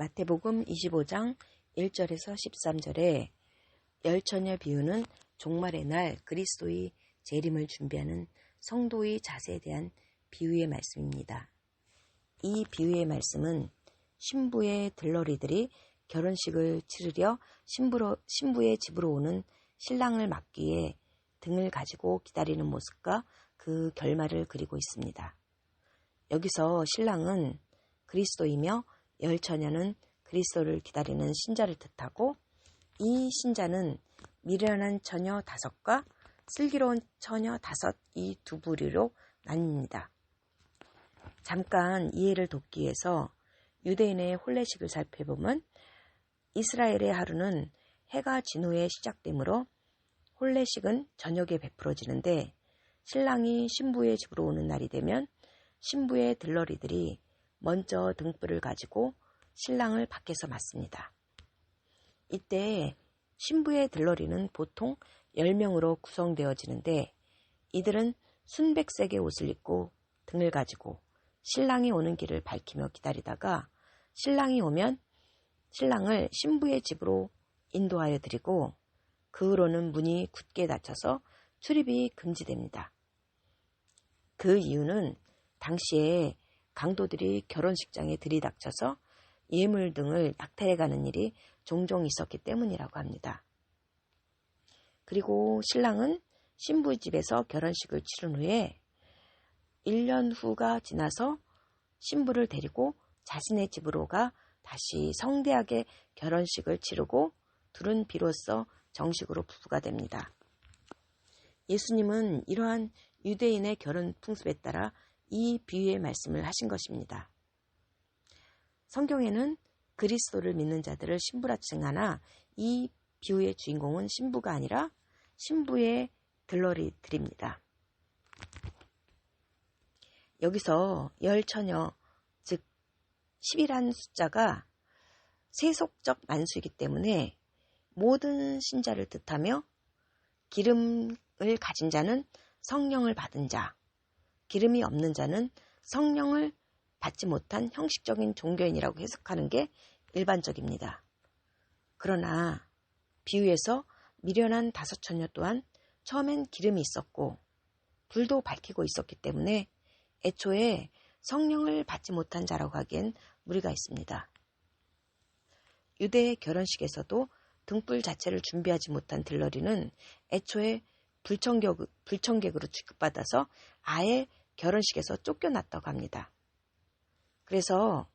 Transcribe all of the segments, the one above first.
마태복음 25장 1절에서 13절에 열처녀 비유는 종말의 날 그리스도의 재림을 준비하는 성도의 자세에 대한 비유의 말씀입니다. 이 비유의 말씀은 신부의 들러리들이 결혼식을 치르려 신부의 집으로 오는 신랑을 맞기에 등을 가지고 기다리는 모습과 그 결말을 그리고 있습니다. 여기서 신랑은 그리스도이며 열처녀는 그리스도를 기다리는 신자를 뜻하고, 이 신자는 미련한 처녀 5과 슬기로운 처녀 5 이 두 부류로 나뉩니다. 잠깐 이해를 돕기 위해서 유대인의 혼례식을 살펴보면 이스라엘의 하루는 해가 진 후에 시작되므로 혼례식은 저녁에 베풀어지는데, 신랑이 신부의 집으로 오는 날이 되면 신부의 들러리들이 먼저 등불을 가지고 신랑을 밖에서 맞습니다. 이때 신부의 들러리는 보통 10명으로 구성되어지는데, 이들은 순백색의 옷을 입고 등을 가지고 신랑이 오는 길을 밝히며 기다리다가 신랑이 오면 신랑을 신부의 집으로 인도하여 드리고, 그 후로는 문이 굳게 닫혀서 출입이 금지됩니다. 그 이유는 당시에 강도들이 결혼식장에 들이닥쳐서 예물 등을 약탈해가는 일이 종종 있었기 때문이라고 합니다. 그리고 신랑은 신부의 집에서 결혼식을 치른 후에 1년 후가 지나서 신부를 데리고 자신의 집으로 가 다시 성대하게 결혼식을 치르고 둘은 비로소 정식으로 부부가 됩니다. 예수님은 이러한 유대인의 결혼 풍습에 따라 이 비유의 말씀을 하신 것입니다. 성경에는 그리스도를 믿는 자들을 신부라 칭하나 이 비유의 주인공은 신부가 아니라 신부의 들러리들입니다. 여기서 열처녀, 즉 10이라는 숫자가 세속적 만수이기 때문에 모든 신자를 뜻하며, 기름을 가진 자는 성령을 받은 자, 기름이 없는 자는 성령을 받지 못한 형식적인 종교인이라고 해석하는 게 일반적입니다. 그러나 비유에서 미련한 5처녀 또한 처음엔 기름이 있었고 불도 밝히고 있었기 때문에 애초에 성령을 받지 못한 자라고 하기엔 무리가 있습니다. 유대의 결혼식에서도 등불 자체를 준비하지 못한 들러리는 애초에 불청객으로 취급받아서 아예 결혼식에서 쫓겨났다고 합니다. 그래서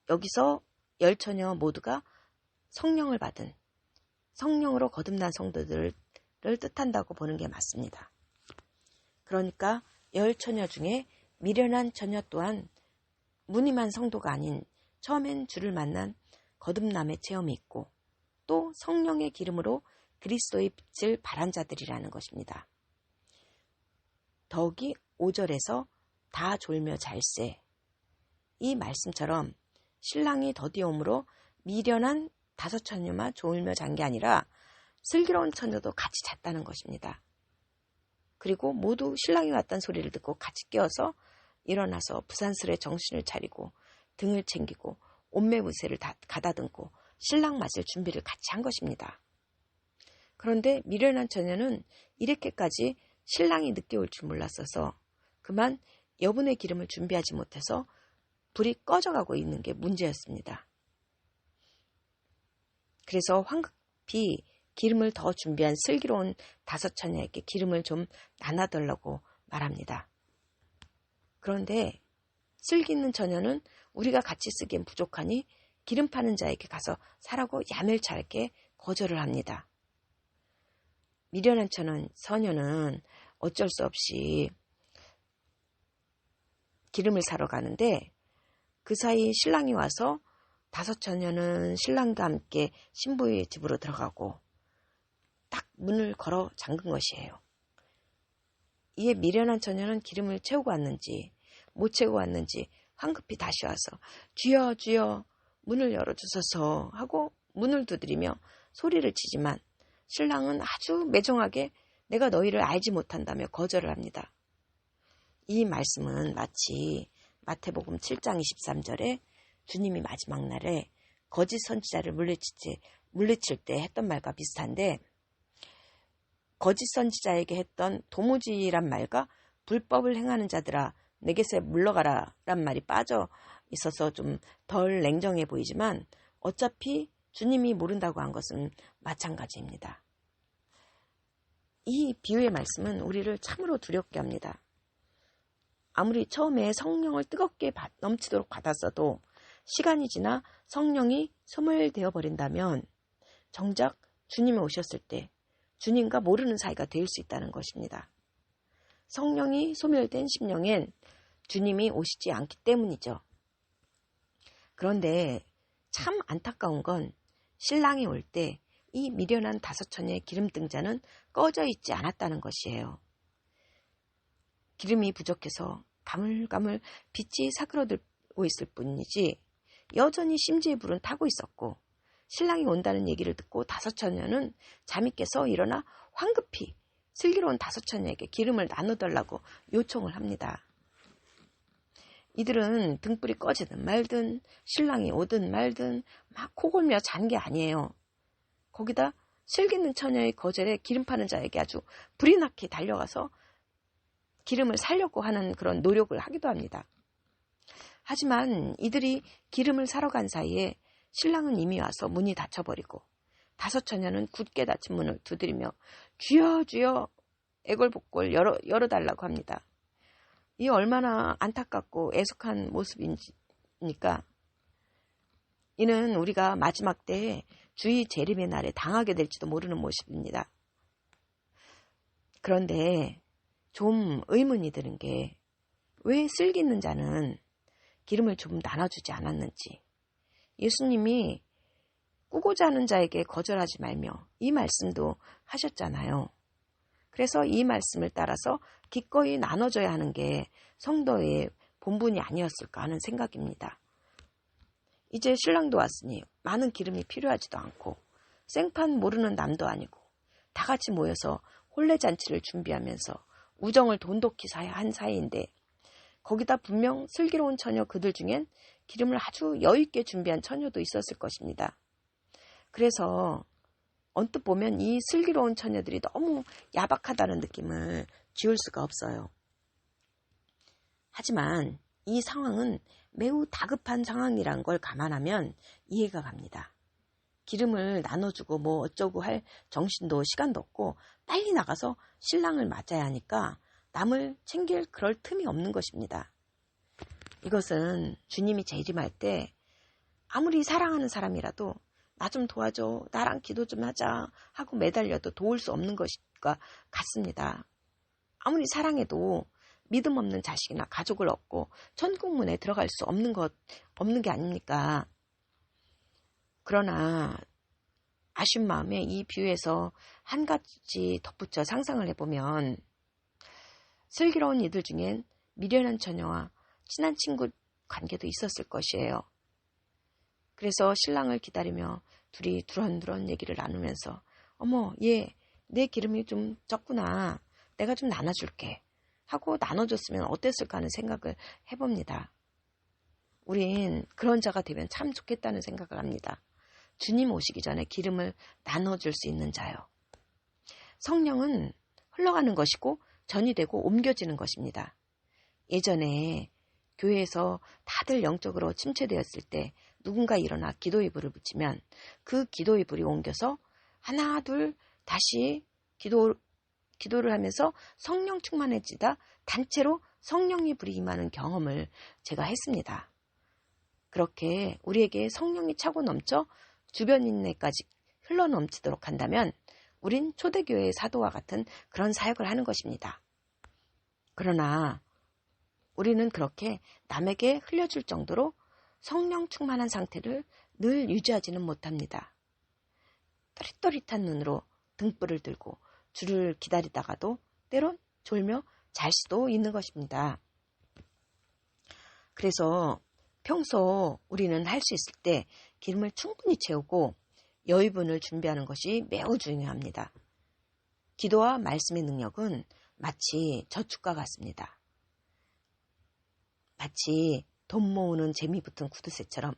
여기서 열처녀 모두가 성령을 받은, 성령으로 거듭난 성도들을 뜻한다고 보는 게 맞습니다. 그러니까 열처녀 중에 미련한 처녀 또한 무늬만 성도가 아닌 처음엔 주를 만난 거듭남의 체험이 있고, 또 성령의 기름으로 그리스도의 빛을 발한 자들이라는 것입니다. 더욱이 5절에서 다 졸며 잘세, 이 말씀처럼 신랑이 더디옴으로 미련한 5처녀만 졸며 잔 게 아니라 슬기로운 처녀도 같이 잤다는 것입니다. 그리고 모두 신랑이 왔다는 소리를 듣고 같이 깨어서 일어나서 부산스레 정신을 차리고 등을 챙기고 옷매무새를 다 가다듬고 신랑 맞을 준비를 같이 한 것입니다. 그런데 미련한 처녀는 이렇게까지 신랑이 늦게 올 줄 몰랐어서 그만 여분의 기름을 준비하지 못해서 불이 꺼져가고 있는 게 문제였습니다. 그래서 황급히 기름을 더 준비한 슬기로운 5처녀에게 기름을 좀 나눠달라고 말합니다. 그런데 슬기 있는 처녀는 우리가 같이 쓰기엔 부족하니 기름 파는 자에게 가서 사라고 야멸차게 거절을 합니다. 미련한 처녀는 어쩔 수 없이 기름을 사러 가는데, 그 사이 신랑이 와서 5처녀는 신랑과 함께 신부의 집으로 들어가고 딱 문을 걸어 잠근 것이에요. 이에 미련한 처녀는 기름을 채우고 왔는지 못 채우고 왔는지 황급히 다시 와서 주여 주여 문을 열어주소서 하고 문을 두드리며 소리를 치지만 신랑은 아주 매정하게 내가 너희를 알지 못한다며 거절을 합니다. 이 말씀은 마치 마태복음 7장 23절에 주님이 마지막 날에 거짓 선지자를 물리칠 때 했던 말과 비슷한데, 거짓 선지자에게 했던 도무지란 말과 불법을 행하는 자들아 내게서 물러가라 란 말이 빠져 있어서 좀 덜 냉정해 보이지만 어차피 주님이 모른다고 한 것은 마찬가지입니다. 이 비유의 말씀은 우리를 참으로 두렵게 합니다. 아무리 처음에 성령을 뜨겁게 넘치도록 받았어도 시간이 지나 성령이 소멸되어 버린다면 정작 주님이 오셨을 때 주님과 모르는 사이가 될 수 있다는 것입니다. 성령이 소멸된 심령엔 주님이 오시지 않기 때문이죠. 그런데 참 안타까운 건 신랑이 올 때 이 미련한 5처녀의 기름등잔은 꺼져 있지 않았다는 것이에요. 기름이 부족해서 가물가물 빛이 사그러들고 있을 뿐이지 여전히 심지의 불은 타고 있었고, 신랑이 온다는 얘기를 듣고 5처녀는 잠이 깨서 일어나 황급히 슬기로운 5처녀에게 기름을 나눠달라고 요청을 합니다. 이들은 등불이 꺼지든 말든 신랑이 오든 말든 막 코골며 잔 게 아니에요. 거기다 슬기는 처녀의 거절에 기름 파는 자에게 아주 불이 나게 달려가서 기름을 살려고 하는 그런 노력을 하기도 합니다. 하지만 이들이 기름을 사러 간 사이에 신랑은 이미 와서 문이 닫혀버리고 5처녀는 굳게 닫힌 문을 두드리며 주여 주여 애걸복걸 열어달라고 합니다. 이 얼마나 안타깝고 애석한 모습입니까? 이는 우리가 마지막 때에 주의 재림의 날에 당하게 될지도 모르는 모습입니다. 그런데 좀 의문이 드는 게 왜 슬기 있는 자는 기름을 좀 나눠주지 않았는지, 예수님이 꾸고자 하는 자에게 거절하지 말며 이 말씀도 하셨잖아요. 그래서 이 말씀을 따라서 기꺼이 나눠줘야 하는 게 성도의 본분이 아니었을까 하는 생각입니다. 이제 신랑도 왔으니 많은 기름이 필요하지도 않고 생판 모르는 남도 아니고 다 같이 모여서 혼례잔치를 준비하면서 우정을 돈독히 한 사이인데, 거기다 분명 슬기로운 처녀 그들 중엔 기름을 아주 여유있게 준비한 처녀도 있었을 것입니다. 그래서 언뜻 보면 이 슬기로운 처녀들이 너무 야박하다는 느낌을 지울 수가 없어요. 하지만 이 상황은 매우 다급한 상황이란 걸 감안하면 이해가 갑니다. 기름을 나눠주고 뭐 어쩌고 할 정신도 시간도 없고 빨리 나가서 신랑을 맞아야 하니까 남을 챙길 그럴 틈이 없는 것입니다. 이것은 주님이 재림할 때 아무리 사랑하는 사람이라도 나 좀 도와줘, 나랑 기도 좀 하자 하고 매달려도 도울 수 없는 것과 같습니다. 아무리 사랑해도 믿음 없는 자식이나 가족을 얻고 천국문에 들어갈 수 없는 게 아닙니까? 그러나 아쉬운 마음에 이 비유에서 한 가지 덧붙여 상상을 해보면, 슬기로운 이들 중엔 미련한 처녀와 친한 친구 관계도 있었을 것이에요. 그래서 신랑을 기다리며 둘이 두런두런 얘기를 나누면서 어머, 얘 내 기름이 좀 적구나, 내가 좀 나눠줄게 하고 나눠줬으면 어땠을까 하는 생각을 해봅니다. 우린 그런 자가 되면 참 좋겠다는 생각을 합니다. 주님 오시기 전에 기름을 나눠줄 수 있는 자요. 성령은 흘러가는 것이고 전이 되고 옮겨지는 것입니다. 예전에 교회에서 다들 영적으로 침체되었을 때 누군가 일어나 기도의 불을 붙이면 그 기도의 불이 옮겨서 하나 둘 다시 기도를 하면서 성령 충만해지다 단체로 성령의 불이 임하는 경험을 제가 했습니다. 그렇게 우리에게 성령이 차고 넘쳐 주변인에까지 흘러넘치도록 한다면 우린 초대교회의 사도와 같은 그런 사역을 하는 것입니다. 그러나 우리는 그렇게 남에게 흘려줄 정도로 성령 충만한 상태를 늘 유지하지는 못합니다. 또릿또릿한 눈으로 등불을 들고 줄을 기다리다가도 때론 졸며 잘 수도 있는 것입니다. 그래서 평소 우리는 할 수 있을 때 기름을 충분히 채우고 여유분을 준비하는 것이 매우 중요합니다. 기도와 말씀의 능력은 마치 저축과 같습니다. 마치 돈 모으는 재미 붙은 구두쇠처럼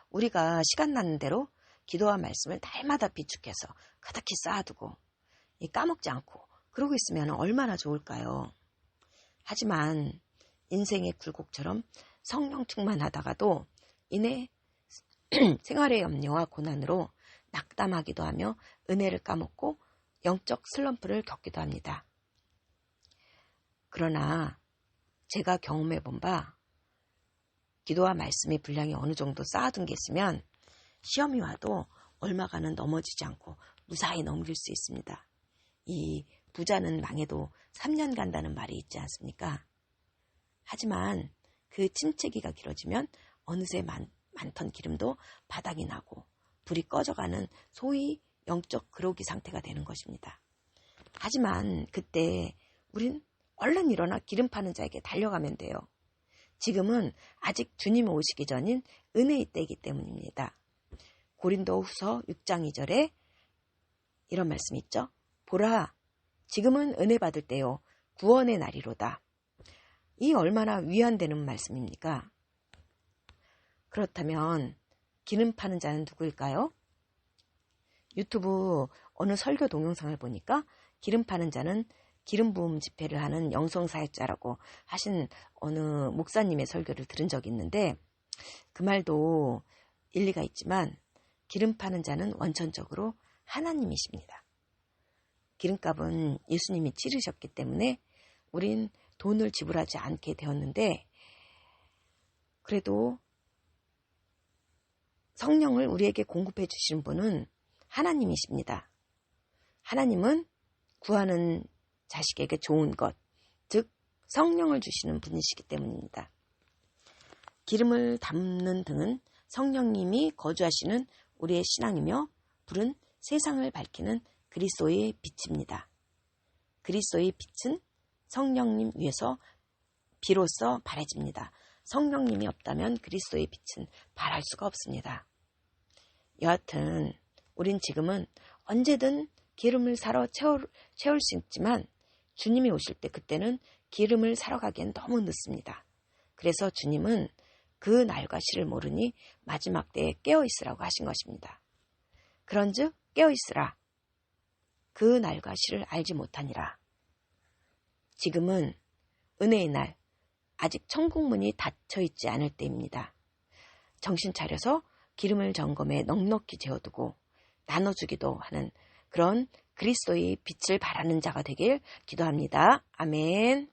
우리가 시간 나는 대로 기도와 말씀을 날마다 비축해서 가득히 쌓아두고 까먹지 않고 그러고 있으면 얼마나 좋을까요? 하지만 인생의 굴곡처럼 성령 충만하다가도 이내 생활의 염려와 고난으로 낙담하기도 하며 은혜를 까먹고 영적 슬럼프를 겪기도 합니다. 그러나 제가 경험해 본 바 기도와 말씀의 분량이 어느 정도 쌓아둔 게 있으면 시험이 와도 얼마간은 넘어지지 않고 무사히 넘길 수 있습니다. 이 부자는 망해도 3년 간다는 말이 있지 않습니까? 하지만 그 침체기가 길어지면 어느새 많던 기름도 바닥이 나고 불이 꺼져가는 소위 영적 그로기 상태가 되는 것입니다. 하지만 그때 우린 얼른 일어나 기름 파는 자에게 달려가면 돼요. 지금은 아직 주님이 오시기 전인 은혜의 때이기 때문입니다. 고린도후서 6장 2절에 이런 말씀이 있죠. 보라, 지금은 은혜 받을 때요, 구원의 날이로다. 이 얼마나 위안되는 말씀입니까? 그렇다면 기름 파는 자는 누구일까요? 유튜브 어느 설교 동영상을 보니까 기름 파는 자는 기름 부음 집회를 하는 영성사역자라고 하신 어느 목사님의 설교를 들은 적이 있는데 그 말도 일리가 있지만 기름 파는 자는 원천적으로 하나님이십니다. 기름값은 예수님이 치르셨기 때문에 우린 돈을 지불하지 않게 되었는데 그래도 성령을 우리에게 공급해 주시는 분은 하나님이십니다. 하나님은 구하는 자식에게 좋은 것, 즉 성령을 주시는 분이시기 때문입니다. 기름을 담는 등은 성령님이 거주하시는 우리의 신앙이며 불은 세상을 밝히는 그리스도의 빛입니다. 그리스도의 빛은 성령님 위에서 비로소 발해집니다. 성령님이 없다면 그리스도의 빛은 발할 수가 없습니다. 여하튼 우린 지금은 언제든 기름을 사러 채울 수 있지만 주님이 오실 때 그때는 기름을 사러 가기엔 너무 늦습니다. 그래서 주님은 그 날과 시를 모르니 마지막 때에 깨어있으라고 하신 것입니다. 그런즉 깨어있으라. 그 날과 시를 알지 못하니라. 지금은 은혜의 날, 아직 천국문이 닫혀있지 않을 때입니다. 정신 차려서 기름을 점검에 넉넉히 재어두고 나눠주기도 하는 그런 그리스도의 빛을 발하는 자가 되길 기도합니다. 아멘.